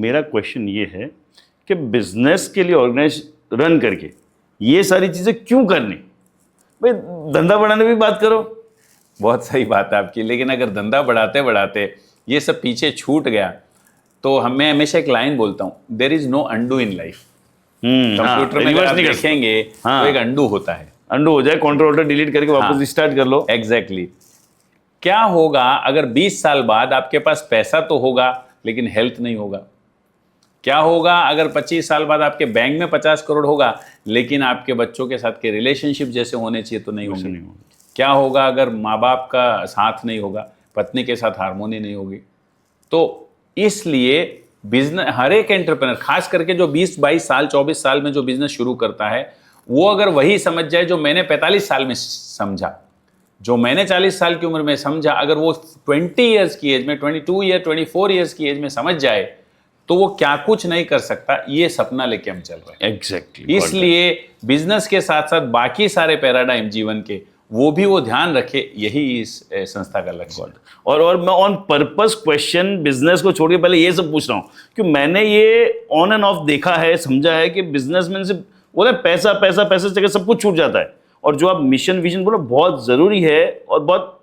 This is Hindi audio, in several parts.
मेरा क्वेश्चन ये है कि बिजनेस के लिए ऑर्गेनाइज रन करके ये सारी चीज़ें क्यों करनी? भाई धंधा बढ़ाने भी बात करो। बहुत सही बात है आपकी, लेकिन अगर धंधा बढ़ाते बढ़ाते ये सब पीछे छूट गया तो मैं हमेशा एक लाइन बोलता हूँ, there is no undo in life. Computer में अगर आप देखेंगे तो एक अंडू होता है, अंडू हो जाए, कंट्रोल डिलीट करके वापस स्टार्ट कर लो। एग्जैक्टली। क्या होगा अगर 20 साल बाद आपके पास पैसा तो होगा लेकिन हेल्थ नहीं होगा? क्या होगा अगर 25 साल बाद आपके बैंक में 50 करोड़ होगा लेकिन आपके बच्चों के साथ के रिलेशनशिप जैसे होने चाहिए तो नहीं होंगे? क्या होगा अगर माँ बाप का साथ नहीं होगा, पत्नी के साथ हार्मोनी नहीं होगी? तो इसलिए बिजनेस, हर एक एंटरप्रेनर, खास करके जो 20-22 साल 24 साल में जो बिजनेस शुरू करता है, वो अगर वही समझ जाए जो मैंने 45 साल में समझा, जो मैंने 40 साल की उम्र में समझा, अगर वो 20 ईयर्स की एज में, 22 ईयर 24 ईयर्स की एज में समझ जाए तो वो क्या कुछ नहीं कर सकता, ये सपना लेके हम चल रहे हैं। एग्जैक्टली। इसलिए बिजनेस के साथ साथ बाकी सारे पैराडाइम जीवन के वो ध्यान रखे, यही इस संस्था का लक्ष्य है। और मैं ऑन पर्पस क्वेश्चन बिजनेस को छोड़ के पहले ये सब पूछ रहा हूँ कि मैंने ये ऑन एंड ऑफ देखा है, समझा है कि बिजनेसमैन से बोले पैसा पैसा पैसा से सब कुछ छूट जाता है, और जो आप मिशन विजन बोलो बहुत जरूरी है और बहुत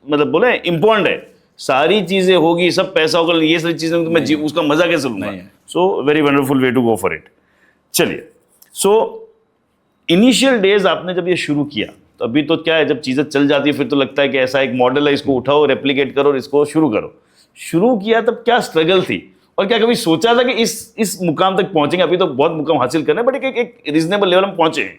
मतलब बोले इंपॉर्टेंट है। सारी चीजें होगी, सब पैसा होगा, ये सारी चीजें तो मैं उसका मजा कैसे लूंगा? So very wonderful way to go for it. चलिए, सो इनिशियल डेज आपने जब ये शुरू किया तो अभी तो क्या है, जब चीजें चल जाती है फिर तो लगता है कि ऐसा एक मॉडल है, इसको उठाओ, रेप्लिकेट करो और इसको शुरू करो। शुरू किया तब क्या स्ट्रगल थी, और क्या कभी सोचा था कि इस मुकाम तक पहुंचेंगे? अभी तो बहुत मुकाम हासिल करना है बट एक रीजनेबल लेवल में पहुंचे हैं,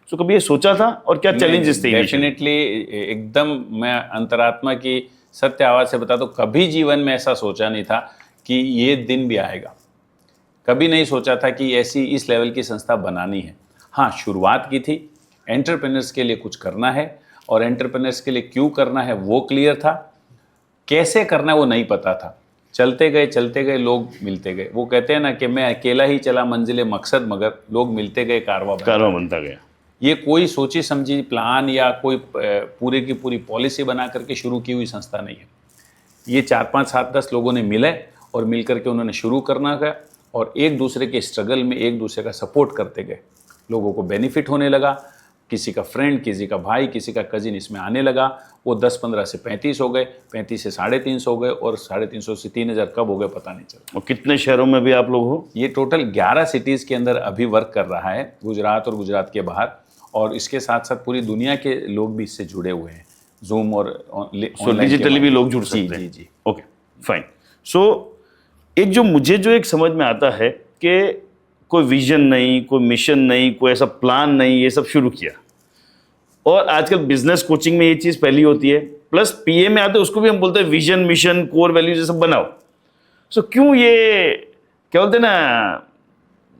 तो कभी ये सोचा था और क्या चैलेंजेस थे? डेफिनेटली, एकदम मैं अंतरात्मा की सत्य आवाज से बता दूं, कभी जीवन में ऐसा सोचा नहीं था कि ये दिन भी आएगा। कभी नहीं सोचा था कि ऐसी इस लेवल की संस्था बनानी है। हाँ, शुरुआत की थी, एंटरप्रेन्योर्स के लिए कुछ करना है, और एंटरप्रेन्योर्स के लिए क्यों करना है वो क्लियर था, कैसे करना है वो नहीं पता था। चलते गए, लोग मिलते गए। वो कहते हैं ना कि मैं अकेला ही चला मंजिले मकसद, मगर लोग मिलते गए, कारवां बनता गया। ये कोई सोची समझी प्लान या कोई पूरे की पूरी पॉलिसी बना करके शुरू की हुई संस्था नहीं है। ये 4-5, 7-10 लोगों ने मिले और मिल करके उन्होंने शुरू करना गया, और एक दूसरे के स्ट्रगल में एक दूसरे का सपोर्ट करते गए। लोगों को बेनिफिट होने लगा, किसी का फ्रेंड, किसी का भाई, किसी का कजिन इसमें आने लगा। वो 10-15 से 35 हो गए, 35 से 350 हो गए, और 350 से 3000 कब हो गए पता नहीं चला। और कितने शहरों में भी आप लोग हो? ये टोटल 11 सिटीज़ के अंदर अभी वर्क कर रहा है, गुजरात और गुजरात के बाहर, और इसके साथ साथ पूरी दुनिया के लोग भी इससे जुड़े हुए हैं, जूम और डिजिटली भी लोग जुड़ सकते हैं। जी, ओके, फाइन। सो एक जो एक समझ में आता है कि कोई विजन नहीं, कोई मिशन नहीं, कोई ऐसा प्लान नहीं, ये सब शुरू किया। और आजकल बिजनेस कोचिंग में ये चीज़ पहली होती है, प्लस पीए में आते उसको भी हम बोलते हैं विजन, मिशन, कोर वैल्यूज ये सब बनाओ। सो क्यों ये क्या बोलते हैं ना,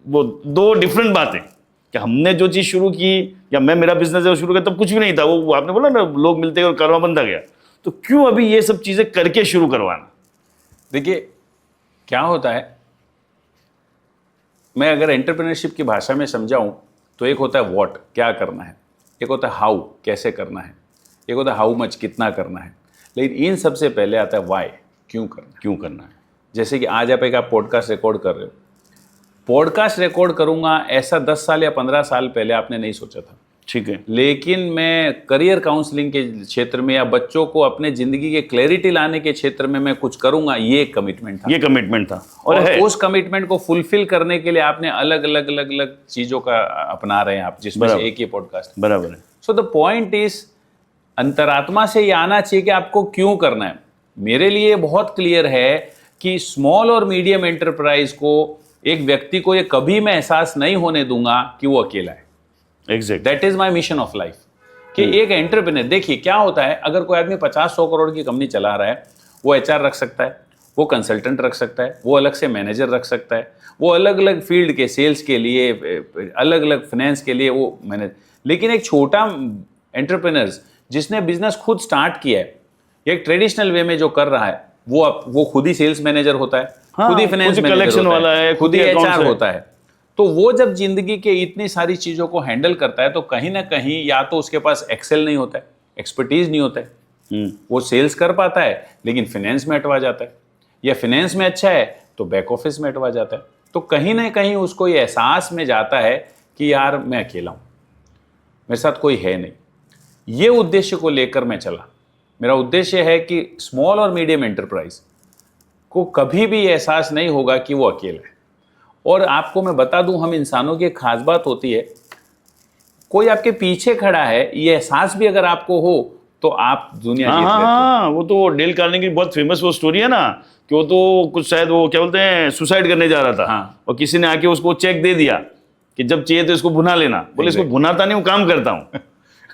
वो दो डिफरेंट बातें, कि हमने जो चीज़ शुरू की या मैं मेरा बिजनेस है शुरू किया तब कुछ भी नहीं था, वो आपने बोला ना लोग मिलते गए और कारवां बनता गया, तो क्यों अभी ये सब चीज़ें करके शुरू करवाना? देखिए क्या होता है, मैं अगर एंटरप्रेन्योरशिप की भाषा में समझाऊं तो एक होता है व्हाट, क्या करना है, एक होता है हाउ, कैसे करना है, एक होता है हाउ मच, कितना करना है, लेकिन इन सबसे पहले आता है व्हाई, क्यों करना है। जैसे कि आज आप पॉडकास्ट रिकॉर्ड कर रहे हो, पॉडकास्ट रिकॉर्ड करूंगा ऐसा 10 साल या 15 साल पहले आपने नहीं सोचा था, ठीक है, लेकिन मैं करियर काउंसलिंग के क्षेत्र में या बच्चों को अपने जिंदगी के क्लैरिटी लाने के क्षेत्र में मैं कुछ करूंगा, ये कमिटमेंट था। और उस कमिटमेंट को फुलफिल करने के लिए आपने अलग अलग चीजों का अपना रहे हैं आप, जिसमें से एक ही पॉडकास्ट। बराबर है। सो द पॉइंट इज, अंतरात्मा से ये आना चाहिए कि आपको क्यों करना है। मेरे लिए बहुत क्लियर है कि स्मॉल और मीडियम एंटरप्राइज को, एक व्यक्ति को, ये कभी मैं एहसास नहीं होने दूंगा कि वो अकेला है। Exact, that is my mission of life. कि एक एंटरप्रेन्योर, देखिए क्या होता है, अगर कोई आदमी 50-100 करोड़ की कंपनी चला रहा है, वो एचआर रख सकता है, वो कंसल्टेंट रख सकता है, वो अलग से मैनेजर रख सकता है, वो अलग अलग फील्ड के सेल्स के लिए, अलग अलग फाइनेंस के लिए वो मैनेज। लेकिन एक छोटा एंटरप्रेन्योर जिसने बिजनेस खुद स्टार्ट किया है, एक ट्रेडिशनल वे में जो कर रहा है, वो खुद ही सेल्स मैनेजर होता है, खुद ही फाइनेंस मैनेजर वाला है, खुद ही एचआर होता है। तो वो जब जिंदगी के इतनी सारी चीजों को हैंडल करता है तो कहीं ना कहीं या तो उसके पास एक्सेल नहीं होता है, एक्सपर्टीज नहीं होता है, वो सेल्स कर पाता है लेकिन फाइनेंस में अटवा जाता है, या फाइनेंस में अच्छा है तो बैक ऑफिस में अटवा जाता है। तो कहीं ना कहीं उसको ये एहसास में जाता है कि यार मैं अकेला हूँ, मेरे साथ कोई है नहीं। ये उद्देश्य को लेकर मैं चला। मेरा उद्देश्य है कि स्मॉल और मीडियम एंटरप्राइज को कभी भी एहसास नहीं होगा कि वो अकेला है। और आपको मैं बता दूं, हम इंसानों की एक खास बात होती है, कोई आपके पीछे खड़ा है, ये एहसास भी अगर आपको हो तो आप दुनिया जीत लेते हो। हाँ, वो तो डेल कार्नेगी की बहुत फेमस वो स्टोरी है ना, कि वो तो कुछ शायद वो क्या बोलते हैं सुसाइड करने जा रहा था। हाँ। और किसी ने आके उसको चेक दे दिया कि जब चाहिए तो इसको भुना लेना। बोले इसको भुनाता नहीं हूँ, काम करता हूँ।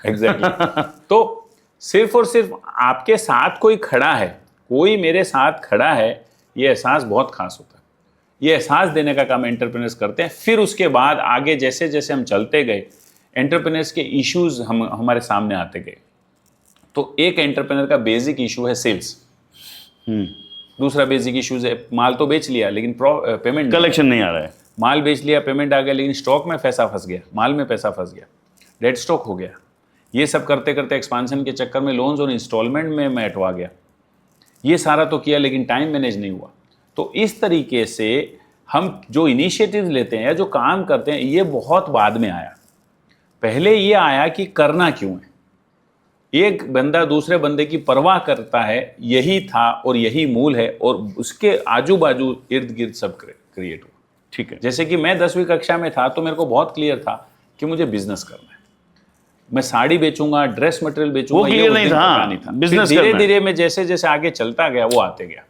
एग्जैक्टली। तो सिर्फ और सिर्फ आपके साथ कोई खड़ा है, कोई मेरे साथ खड़ा है, ये एहसास बहुत खास होता है। ये एहसास देने का काम एंटरप्रेन्योर्स करते हैं। फिर उसके बाद आगे जैसे जैसे हम चलते गए, एंटरप्रेन्योर्स के इश्यूज हमारे सामने आते गए। तो एक एंटरप्रेन्योर का बेसिक इशू है सेल्स। दूसरा बेसिक इशूज है माल तो बेच लिया लेकिन पेमेंट कलेक्शन नहीं आ रहा है। माल बेच लिया, पेमेंट आ गया, लेकिन स्टॉक में पैसा फंस गया, माल में पैसा फंस गया, डेड स्टॉक हो गया। ये सब करते करते एक्सपांशन के चक्कर में लोन्स और इंस्टॉलमेंट में मैं अटवा गया। ये सारा तो किया लेकिन टाइम मैनेज नहीं हुआ। तो इस तरीके से हम जो इनिशिएटिव लेते हैं या जो काम करते हैं, ये बहुत बाद में आया। पहले ये आया कि करना क्यों है, एक बंदा दूसरे बंदे की परवाह करता है, यही था और यही मूल है। और उसके आजू बाजू इर्द गिर्द सब क्रिएट हुआ। ठीक है। जैसे कि मैं 10वीं कक्षा में था तो मेरे को बहुत क्लियर था कि मुझे बिजनेस करना है। मैं साड़ी बेचूंगा, ड्रेस मटेरियल बेचूंगा, वो क्लियर नहीं था, नहीं था। बिजनेस धीरे करना है। धीरे मैं जैसे जैसे आगे चलता गया वो आते गया।